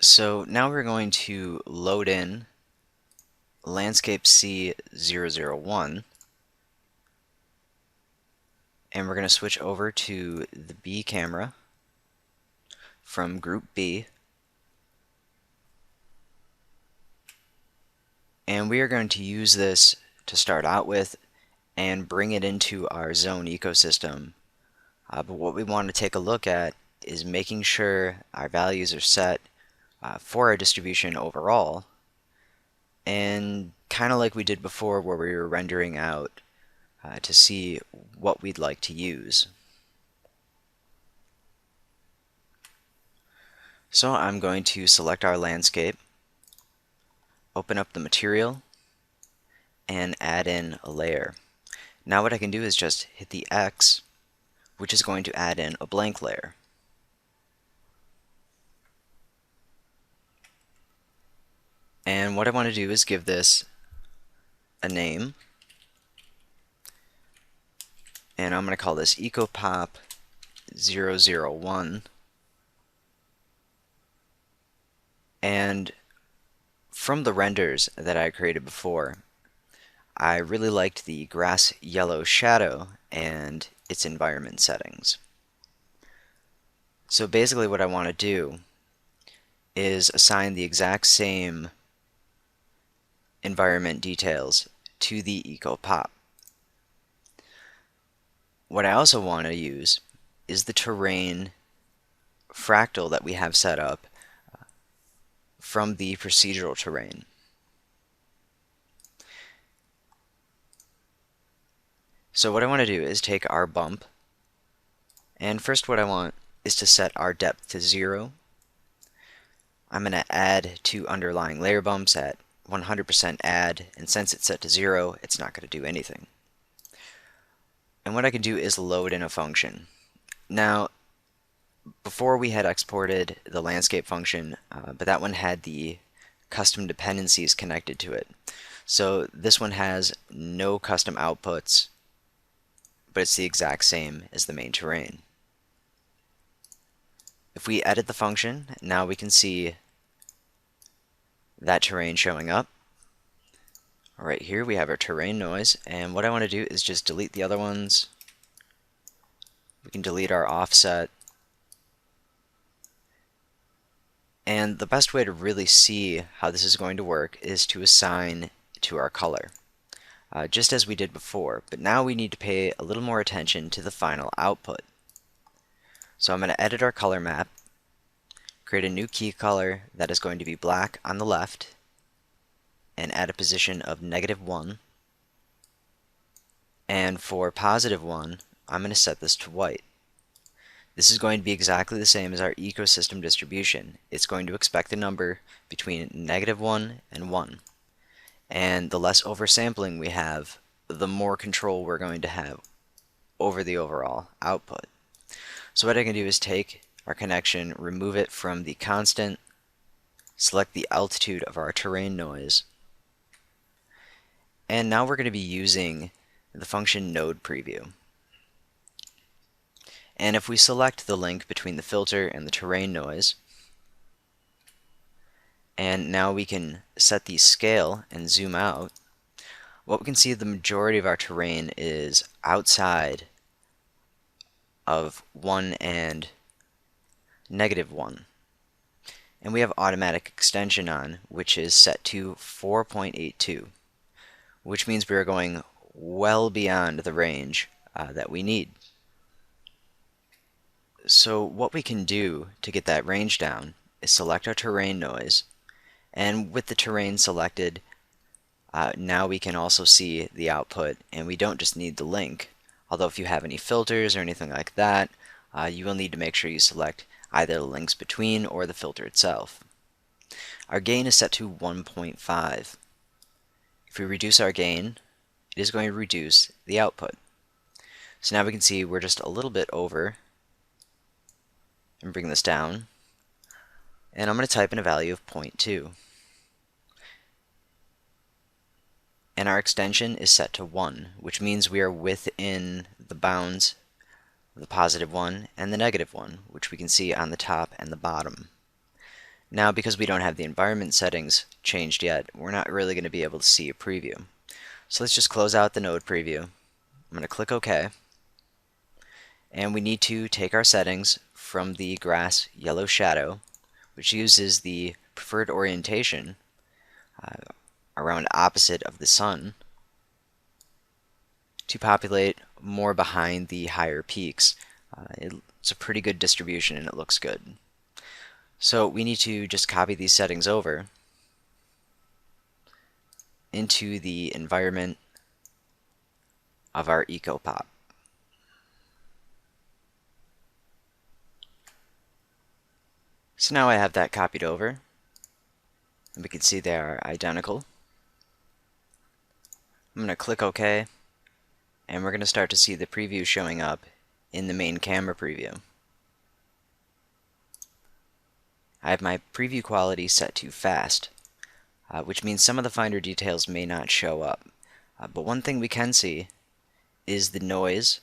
So now we're going to load in landscape C001, and we're going to switch over to the B camera from group B, and we are going to use this to start out with and bring it into our zone ecosystem. But what we want to take a look at is making sure our values are set for our distribution overall, and kind of like we did before where we were rendering out to see what we'd like to use. So I'm going to select our landscape, open up the material, and add in a layer. Now what I can do is just hit the X, which is going to add in a blank layer. And what I want to do is give this a name, and I'm going to call this EcoPop 001. And from the renders that I created before, I really liked the grass yellow shadow and its environment settings. So basically what I want to do is assign the exact same environment details to the EcoPop. What I also want to use is the terrain fractal that we have set up from the procedural terrain. So what I want to do is take our bump, and first what I want is to set our depth to 0. I'm going to add 2 underlying layer bumps at 100% add, and since it's set to 0, it's not going to do anything. And what I can do is load in a function. Now, before we had exported the landscape function, but that one had the custom dependencies connected to it. So this one has no custom outputs, but it's the exact same as the main terrain. If we edit the function, now we can see that terrain showing up. Right here we have our terrain noise, and what I want to do is just delete the other ones. We can delete our offset. And the best way to really see how this is going to work is to assign to our color, just as we did before, but now we need to pay a little more attention to the final output. So I'm going to edit our color map, create a new key color that is going to be black on the left, and add a position of -1. And for +1, I'm going to set this to white. This is going to be exactly the same as our ecosystem distribution. It's going to expect a number between -1 and 1. And the less oversampling we have, the more control we're going to have over the overall output. So what I can do is take our connection, remove it from the constant, select the altitude of our terrain noise, and now we're going to be using the function node preview. And if we select the link between the filter and the terrain noise, and now we can set the scale and zoom out, what we can see the majority of our terrain is outside of 1 and -1. And we have automatic extension on, which is set to 4.82, which means we are going well beyond the range that we need. So what we can do to get that range down is select our terrain noise, and with the terrain selected, now we can also see the output, and we don't just need the link. Although if you have any filters or anything like that, you will need to make sure you select either the links between or the filter itself. Our gain is set to 1.5. If we reduce our gain, it is going to reduce the output. So now we can see we're just a little bit over, and bring this down, and I'm going to type in a value of 0.2. And our extension is set to 1, which means we are within the bounds of the +1 and the -1, which we can see on the top and the bottom. Now, because we don't have the environment settings changed yet, we're not really going to be able to see a preview. So let's just close out the node preview. I'm going to click OK. And we need to take our settings from the grass yellow shadow, which uses the preferred orientation around opposite of the sun, to populate more behind the higher peaks. It's a pretty good distribution and it looks good. So we need to just copy these settings over into the environment of our EcoPop. So now I have that copied over, and we can see they are identical. I'm going to click OK, and we're going to start to see the preview showing up in the main camera preview. I have my preview quality set to fast, which means some of the finer details may not show up. But one thing we can see is the noise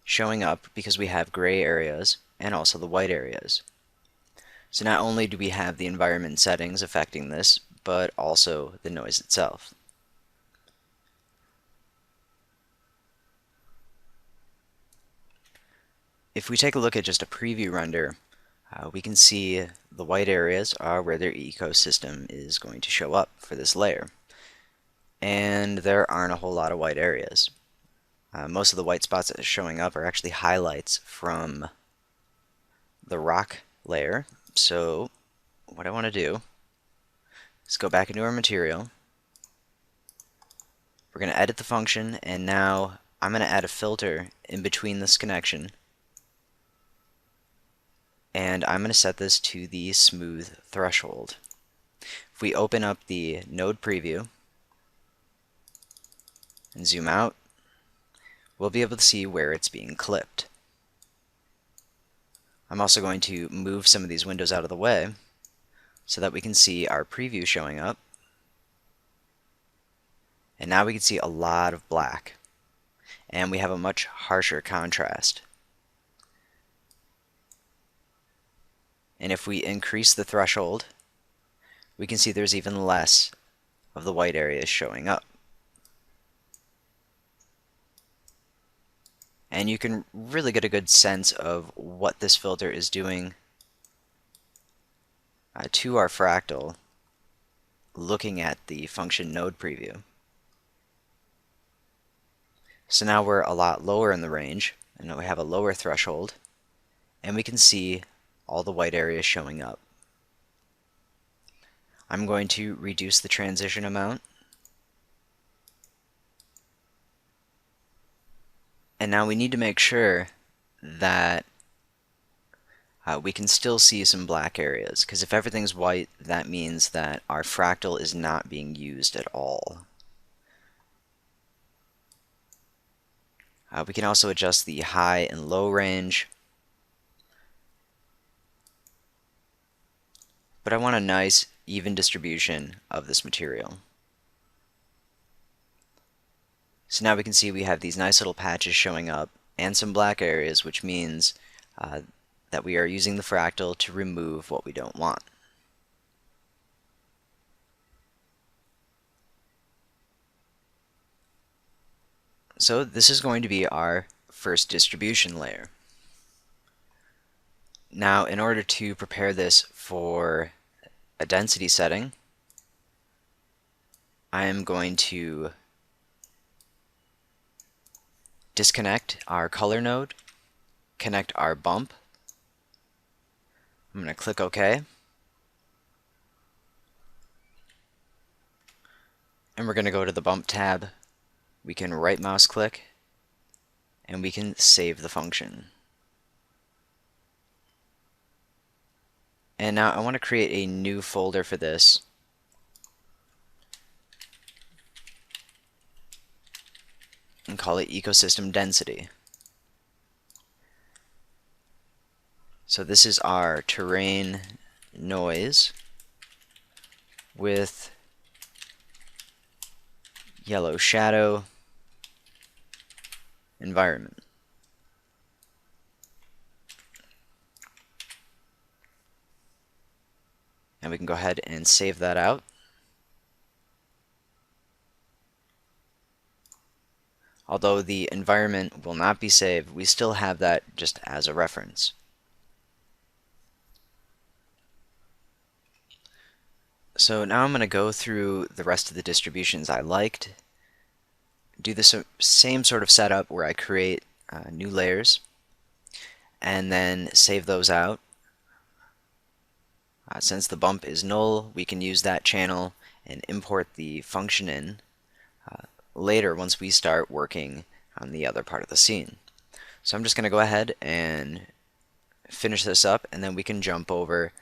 showing up because we have gray areas and also the white areas. So not only do we have the environment settings affecting this, but also the noise itself. If we take a look at just a preview render, we can see the white areas are where their ecosystem is going to show up for this layer. And there aren't a whole lot of white areas. Most of the white spots that are showing up are actually highlights from the rock layer. So what I want to do is go back into our material. We're going to edit the function, and now I'm going to add a filter in between this connection. And I'm going to set this to the smooth threshold. If we open up the node preview and zoom out, we'll be able to see where it's being clipped. I'm also going to move some of these windows out of the way so that we can see our preview showing up. And now we can see a lot of black, and we have a much harsher contrast. And if we increase the threshold, we can see there's even less of the white areas showing up. And you can really get a good sense of what this filter is doing to our fractal looking at the function node preview. So now we're a lot lower in the range, and we have a lower threshold, and we can see all the white areas showing up. I'm going to reduce the transition amount. And now we need to make sure that we can still see some black areas, because if everything's white, that means that our fractal is not being used at all. We can also adjust the high and low range. But I want a nice, even distribution of this material. So now we can see we have these nice little patches showing up and some black areas, which means that we are using the fractal to remove what we don't want. So this is going to be our first distribution layer. Now, in order to prepare this for a density setting, I am going to disconnect our color node, connect our bump. I'm going to click OK. And we're going to go to the bump tab. We can right mouse click, and we can save the function. And now I want to create a new folder for this. And call it EcoSystem Density. So this is our terrain noise with yellow shadow environment. And we can go ahead and save that out. Although the environment will not be saved, we still have that just as a reference. So now I'm going to go through the rest of the distributions I liked, do the same sort of setup where I create new layers, and then save those out. Since the bump is null, we can use that channel and import the function in later once we start working on the other part of the scene. So I'm just going to go ahead and finish this up, and then we can jump over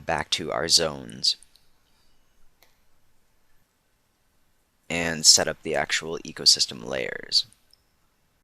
back to our zones and set up the actual ecosystem layers.